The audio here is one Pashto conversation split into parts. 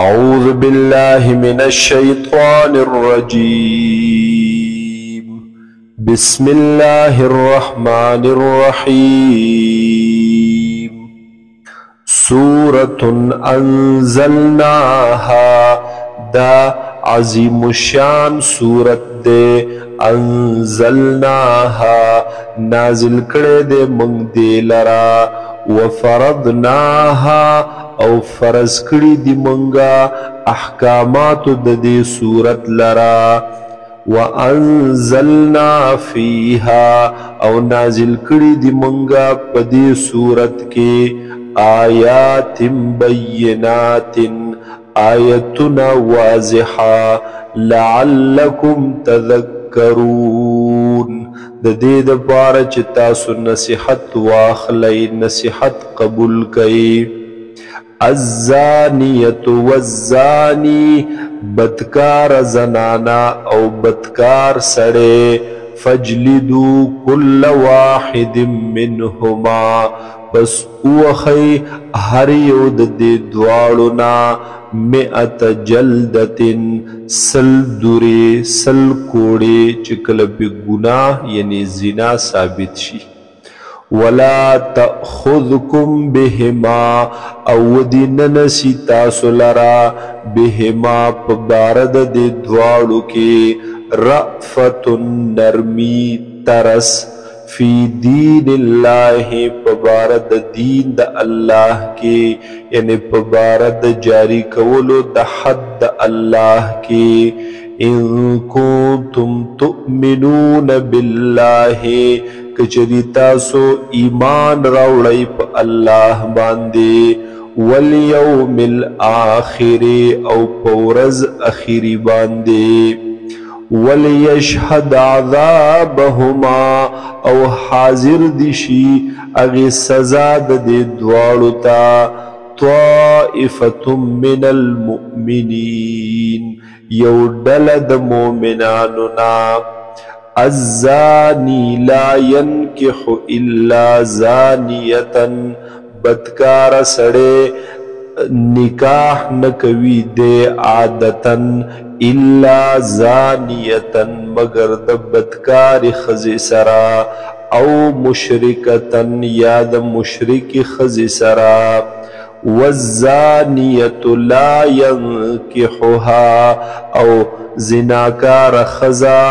أعوذ بالله من الشيطان الرجيم. بسم الله الرحمن الرحيم. سورة أنزلناها، دا عظیم الشان سورت دے. انزلناها نازل کرے دے منگ دے لرا. وفرضناها او فرض کړي دی منګه احکامات د دې صورت لرا. وانزلنا فيها او نازل کړي دی منګه په دې صورت کې آیات بینات آیتنا واضحه لعلکم تذکرون، د دې دپاره چې تاسو نصیحت واخلئ، نصیحت قبول کئ. الزانیت والزانی، بدکار زنانا او بدکار سڑے. فجلدو کل واحد منهما، پس اوخی هر یو د دې دواړونا 100 جلدتن، سل دوری سل کوڑی چې کله به ګناه یعنی زنا ثابت شي. ولا تأخذكم بهما، او دی ننسی تاسو لرا بهما پبارد دی دوارو کی رأفت نرمی ترس فی دین اللہ، پبارد دین دا اللہ کی یعنی پبارد جاری کولو دا حد دا اللہ کی. ان کنتم تؤمنون باللہ، کچری تاسو ایمان راوړی په الله باندې. والیوم الآخر، او په ورځ اخیری باندې. ولیشهد عذابهما، او حاضر دي شي هغې سزا د دې دواړو ته طائفة من المؤمنین، یو ډله د مؤمنانو نه. الزانی لا ينکح الا زانیتا، بدکار سڑے نکاح نکوی دے عادتا الا زانیتا، مگر د بدکار خزی سرا. او مشرکتا، یا د مشرک خزی سرا. والزانیت لا ينکحها، او زناکار خزا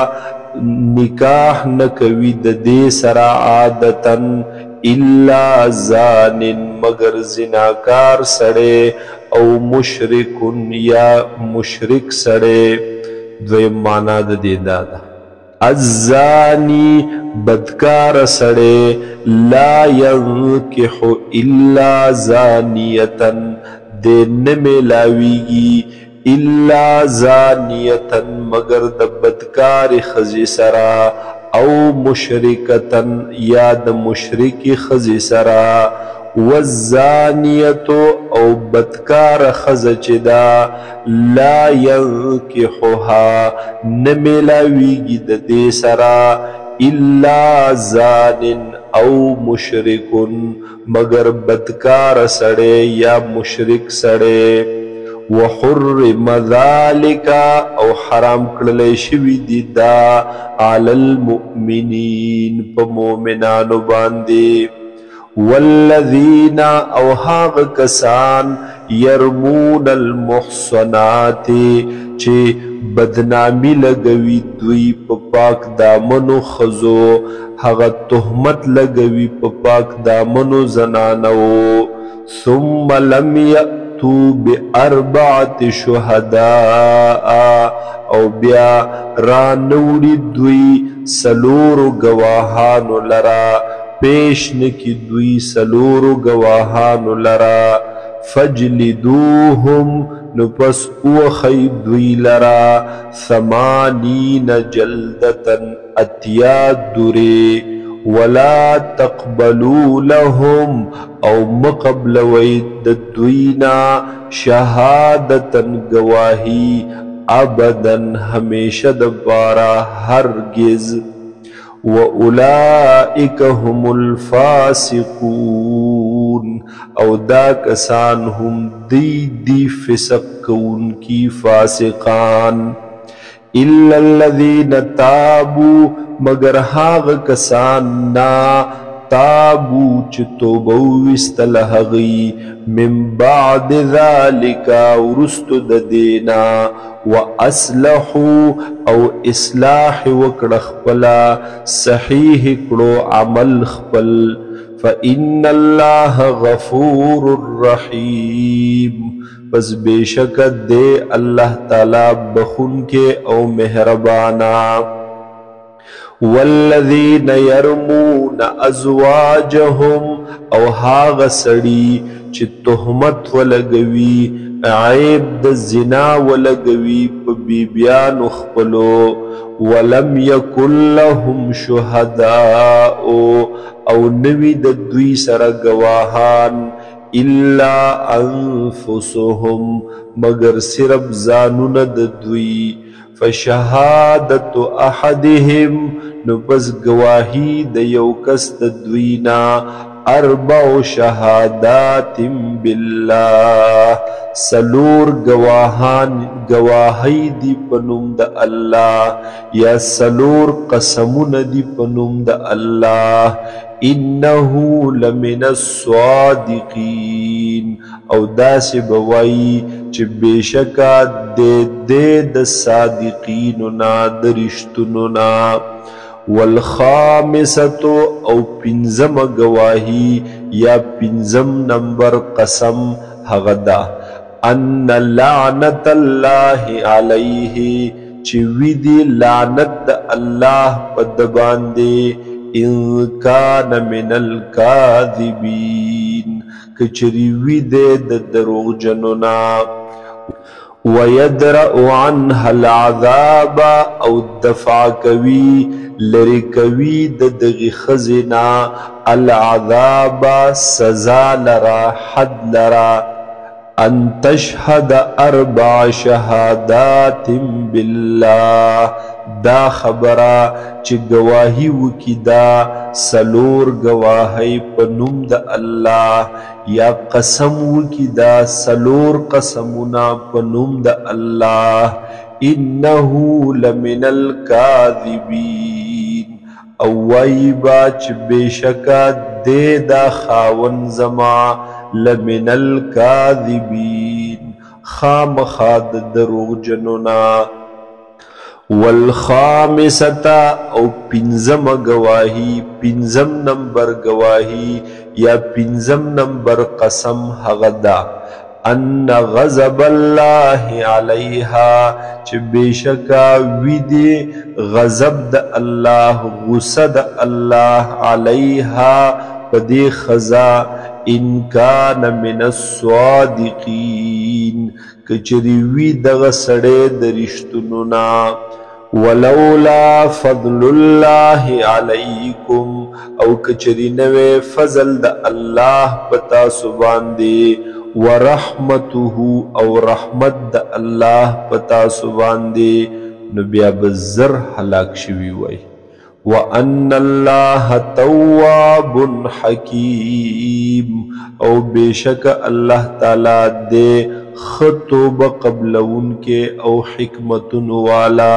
نکاح نکوی د دې سرا عادتن الا زان، مگر زناکار سڑے. او مشرکن، یا مشرک سڑے. دویم معنی د دې دا ده الزانی بدکار سڑے لا ينکح الا زانیتا، دے نمیلاویگی الا زانیتن مگر د بدکار خزی سرا. او مشرکتن، یا د مشرک خزی سرا. والزانیتو، او بدکار خز چدا لا ینکحها نمیلاویگی د دې سرا الا زان او مشرکن، مگر بدکار سڑے یا مشرک سڑے. وحرم ذالک، او حرام کړلی شوي دي دا علی المؤمنین، په مؤمنانو باندې. والذین، او هاغه کسان یرمون المحصنات، چې بدنامی لګوي دوی په پاک دامنو خزو، هغه تهمت لګوي په پاک دامنو زنانو. ثم لم بأربعة شهداء، او بیا رانوڑی دوی سلورو گواهانو لرا، پیش نکی دوی سلورو گواهانو لرا. فجلدوهم، نو پس اوخی دوی لرا 80 جلدتن، 80 دوری. ولا تقبلوا لهم، او مقبل وید دوینا شهادتن گواہی ابدن، ہمیشہ دبارا ہرگز. وَأُولَئِكَ هُمُ الْفَاسِقُونَ او دا کسان هم دی فسق کون کی فاسقان الا الذین تابوا مگر هاغ کسان نا تابو چه توبو وستل هغی من بعد ذالک ورست ددینا واسلحو او اصلاح وکڑ خپلا صحیح کڑو عمل خپل فإن اللہ غفور الرحیم پس بے شک دے اللہ تعالی بخون کے او مہربانا والذین یرمون ازواجهم او هاغ سڑی چی تهمت ولگوی عیب د زنا ولگوی پا بیبیان اخپلو ولم یکن لهم شهداء او نوی د دوی سر گواهان الا انفسهم مگر صرف زانون د دوی فشهادت احدهم نو پس گواہی د یو کس د دوینا اربع شهادات بالله سلور گواہی دی پنوم د اللہ یا سلور قسمون دی پنوم د اللہ انہو لمن الصادقین او داس بوائی چه بیشکا دے د صادقیننا درشتننا والخامسة او پنزم گواہی یا پنزم نمبر قسم حغدا ان لعنت اللہ علیہ چوی دی لعنت اللہ پدبان دے ان کان من الکاذبین کچریوی دے دروغ جنونا وَيَدْرَأُ عَنْهَا الْعَذَابَ او دفع کوي لری کوي دغی خزنا العذاب سزا لرا حد لرا ان تشهد اربع شهادات بالله دا خبره چې گواهی وکي دا سلور گواهی په نوم د الله یا قسم وکي دا سلور قسمونه په نوم د الله انه لمن الكاذبین او وایبا چې بشکا دې دا خاون زما لمن الكاذبین خامخاد دروغ جنونا والخامسة او پنزم گواہی پنزم نمبر گواہی یا پنزم نمبر قسم حغدا ان غضب اللہ علیہا چھ بیشکا ویدی غضب دا اللہ غصہ دا اللہ علیہا پدی خزا ان کان من الصادقین کچری وی دغ سڑے درشتنونا ولولا فضل اللہ علیکم او کچری نوے فضل دا اللہ پتا سبان دے ورحمته او رحمت دا اللہ پتا سبان دے نبیا بزر حلاک شوی وی وَأَنَّ اللَّهَ تَوَّابٌ حَكِيمٌ او بیشک اللہ تعالی دے خطوب قبل ان کے او حکمت والا